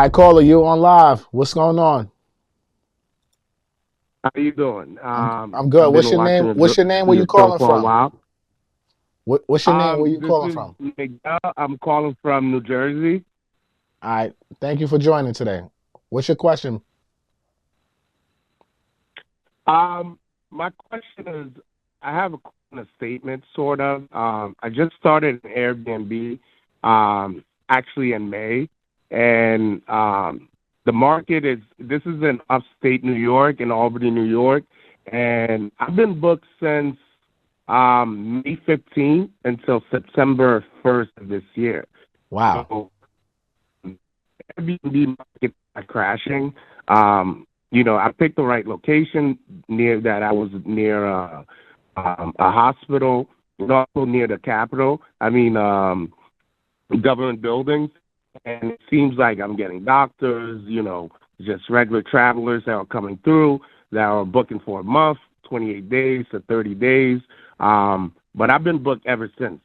right, caller, you on live. What's going on? How you doing? I'm good. I've been What's your watching name? What's your name? Where you your show calling for a from? while. What's your name? Where you This calling is from? Miguel. I'm calling from New Jersey. All right. Thank you for joining today. What's your question? Um, my question is, I have a statement, sort of. I just started an Airbnb, actually in May, and the market is. This is in upstate New York, in Albany, New York, and I've been booked since May 15th until September 1st of this year. Wow. So Airbnb market is crashing. I picked the right location near that. I was near a hospital, and also near the Capitol. Government buildings, and it seems like I'm getting doctors, just regular travelers that are coming through that are booking for a month, 28 days to 30 days. But I've been booked ever since.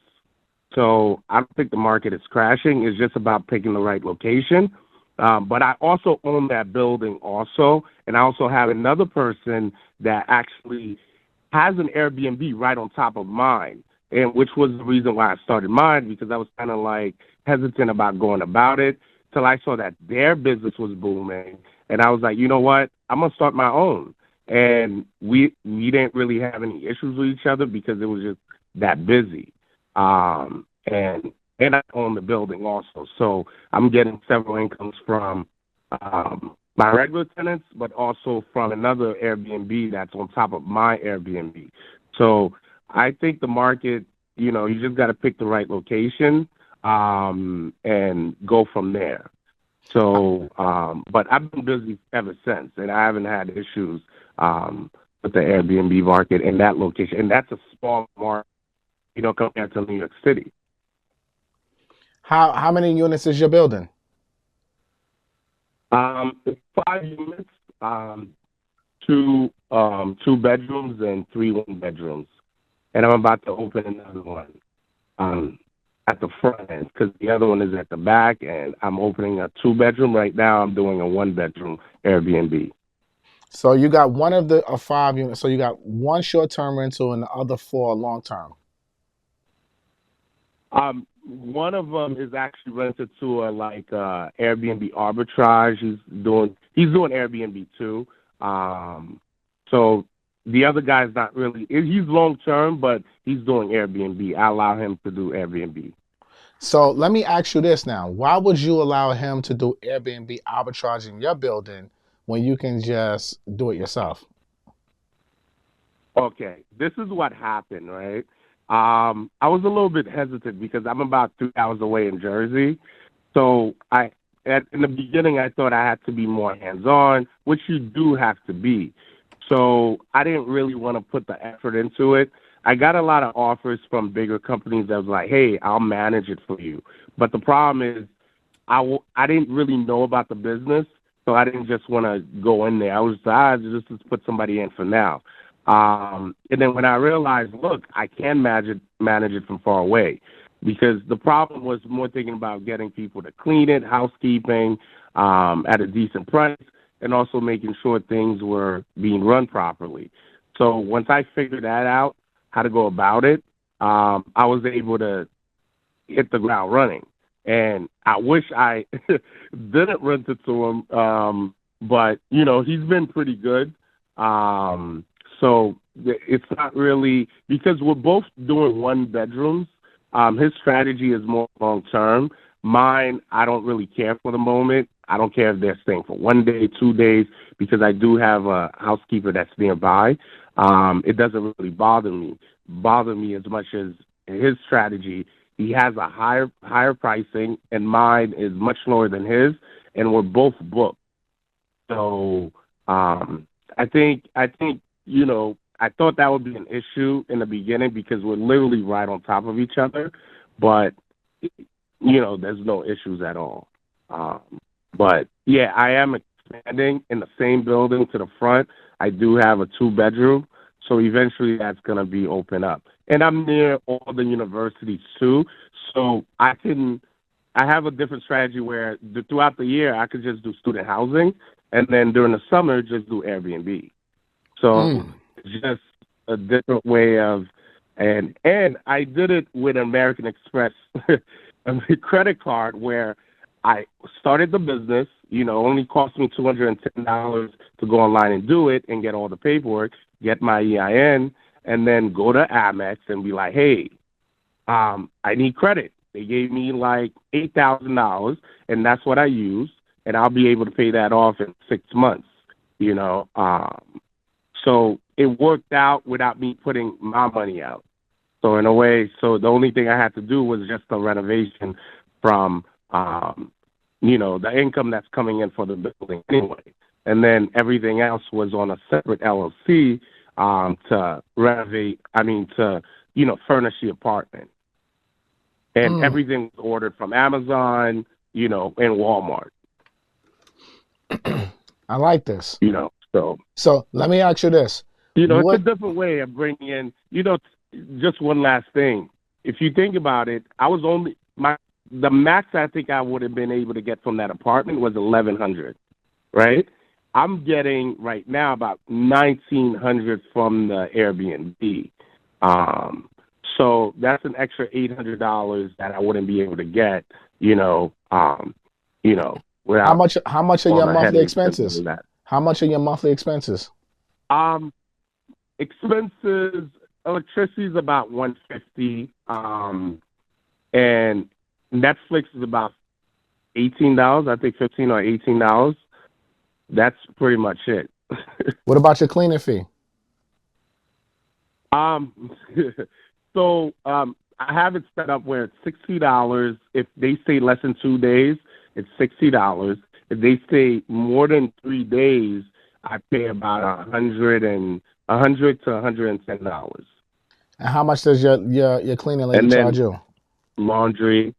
So I don't think the market is crashing. It's just about picking the right location. But I also own that building also, and I also have another person that actually has an Airbnb right on top of mine, and which was the reason why I started mine because I was kind of like hesitant about going about it till I saw that their business was booming, and I was like, you know what, I'm gonna start my own. And we didn't really have any issues with each other because it was just that busy. And I own the building also, so I'm getting several incomes from my regular tenants, but also from another Airbnb that's on top of my Airbnb. So I think the market, you just got to pick the right location and go from there. But I've been busy ever since, and I haven't had issues with the Airbnb market in that location, and that's a small market, compared to New York City. How many units is your building? It's 5 units, two bedrooms and three one bedrooms, and I'm about to open another one um, at the front end because the other one is at the back, and I'm opening a two bedroom right now. I'm doing a one bedroom Airbnb. So you got one of the five units. So you got one short term rental and the other four long term. One of them is actually rented to a Airbnb arbitrage. He's doing Airbnb too. So the other guy's not really. He's long term, but he's doing Airbnb. I allow him to do Airbnb. So let me ask you this now. Why would you allow him to do Airbnb arbitrage in your building when you can just do it yourself? Okay, this is what happened, right? I was a little bit hesitant because I'm about 3 hours away in Jersey. So in the beginning, I thought I had to be more hands-on, which you do have to be. So I didn't really want to put the effort into it. I got a lot of offers from bigger companies that was like, "Hey, I'll manage it for you." But the problem is, I didn't really know about the business, so I didn't just want to go in there. I was just put somebody in for now. And then when I realized, look, I can manage it from far away, because the problem was more thinking about getting people to clean it, housekeeping, at a decent price, and also making sure things were being run properly. So once I figured that out, how to go about it, I was able to hit the ground running. And I wish I didn't rent it to him, but he's been pretty good. So it's not really because we're both doing one bedrooms. His strategy is more long term. Mine, I don't really care for the moment. I don't care if they're staying for 1 day, 2 days, because I do have a housekeeper that's nearby. It doesn't really bother me as much as his strategy. He has a higher pricing, and mine is much lower than his, and we're both booked. So I think I thought that would be an issue in the beginning because we're literally right on top of each other, but there's no issues at all. Um, but yeah, I am expanding in the same building to the front. I do have a two bedroom, so eventually that's gonna be open up, and I'm near all the universities too, so I can. I have a different strategy where throughout the year I could just do student housing, and then during the summer just do Airbnb. So Mm. it's just a different way of, and I did it with American Express, a credit card where I started the business. Only cost me $210 to go online and do it and get all the paperwork, get my EIN, and then go to Amex and be like, hey, I need credit. They gave me like $8,000, and that's what I used, and I'll be able to pay that off in 6 months. You know, so it worked out without me putting my money out. So in a way, so the only thing I had to do was just the renovation from, the income that's coming in for the building anyway, and then everything else was on a separate LLC to renovate. I mean, to furnish the apartment, and Mm. everything was ordered from Amazon, and Walmart. I like this. So So let me ask you this. it's a What different way of bringing in. Just one last thing. If you think about it, I was only the max I think I would have been able to get from that apartment was 1,100, right? I'm getting right now about 1,900 from the Airbnb. Um, so that's an extra $800 that I wouldn't be able to get, how without much are all your the monthly headaches and all expenses? that. How much are your monthly expenses? Um, Expenses, electricity is about 150, and Netflix is about $18. I think 15 or $18. That's pretty much it. What about your cleaning fee? um, I have it set up where it's $60. If they stay less than 2 days, it's $60. If they stay more than 3 days, I pay about a hundred to $110. And how much does your cleaning lady And charge then you? laundry,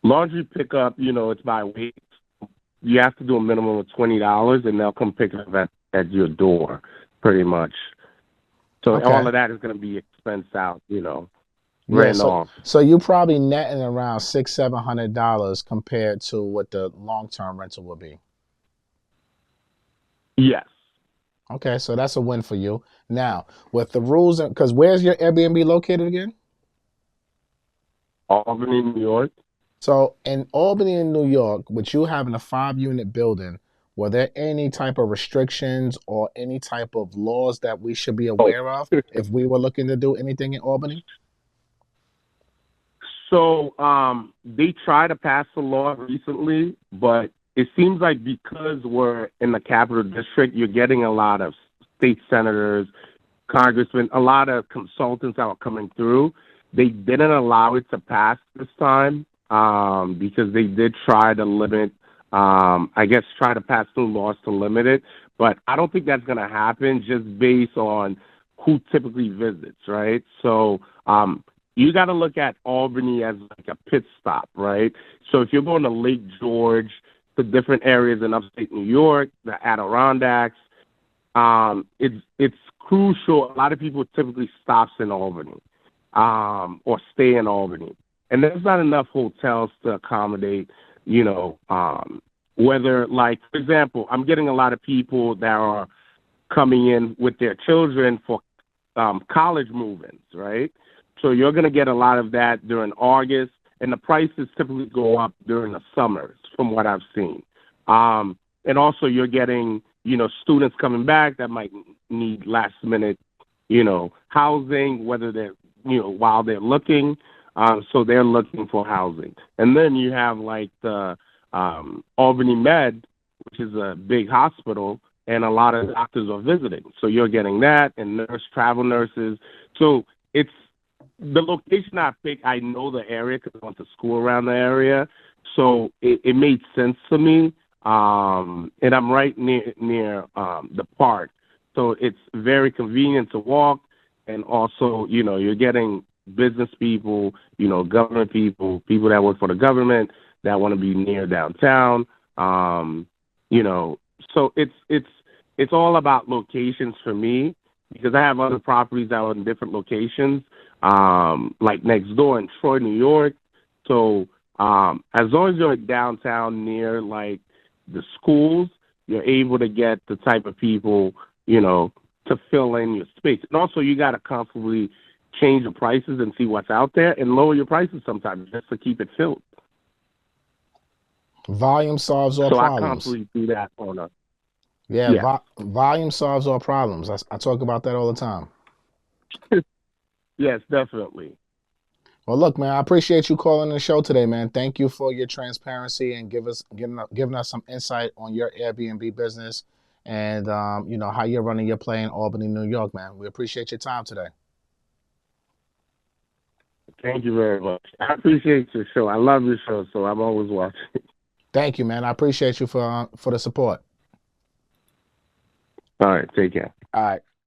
laundry pickup, it's by weight. You have to do a minimum of $20, and they'll come pick it up at your door, pretty much. So Okay. all of that is going to be expense out, Yeah, written so off. you probably netting around $600-700 compared to what the long term rental would be. Yes, Okay, so that's a win for you. Now, with the rules, because where's your Airbnb located again? Albany, New York. So in Albany, in New York, with you having a 5 unit building, were there any type of restrictions or any type of laws that we should be Oh, aware of if we were looking to do anything in Albany? so they tried to pass a law recently, but it seems like because we're in the capital district, you're getting a lot of state senators, congressmen, a lot of consultants that are coming through. They didn't allow it to pass this time because they did try to limit, I guess, try to pass new laws to limit it. But I don't think that's going to happen just based on who typically visits, right? So you got to look at Albany as like a pit stop, right? So if you're going to Lake George, to different areas in upstate New York, the Adirondacks, it's crucial. A lot of people typically stops in Albany, or stay in Albany, and there's not enough hotels to accommodate. Whether, like, for example, I'm getting a lot of people that are coming in with their children for college move-ins, right? So you're going to get a lot of that during August, and the prices typically go up during the summers, from what I've seen. And also, you're getting students coming back that might need last minute housing, whether they're while they're looking. So they're looking for housing, and then you have like the Albany Med, which is a big hospital, and a lot of doctors are visiting. So you're getting that, and travel nurses. So it's the location I picked. I know the area because I went to school around the area, so it made sense to me. And I'm right near the park, so it's very convenient to walk. And also, you're getting business people, government people, people that work for the government that want to be near downtown. You know, so it's all about locations for me because I have other properties that are in different locations, like next door in Troy, New York. So As long as you're like downtown near like the schools, you're able to get the type of people, to fill in your space. And also you got to constantly change the prices and see what's out there and lower your prices sometimes just to keep it filled. Volume solves all So I problems. constantly do that on a, Yeah, yeah. volume solves all problems. I talk about that all the time. Yes, definitely. Well, look, man, I appreciate you calling the show today, man. Thank you for your transparency and giving us some insight on your Airbnb business and how you're running your play in Albany, New York, man. We appreciate your time today. Thank you very much. I appreciate your show. I love your show, so I'm always watching. Thank you, man. I appreciate you for the support. All right, take care. All right.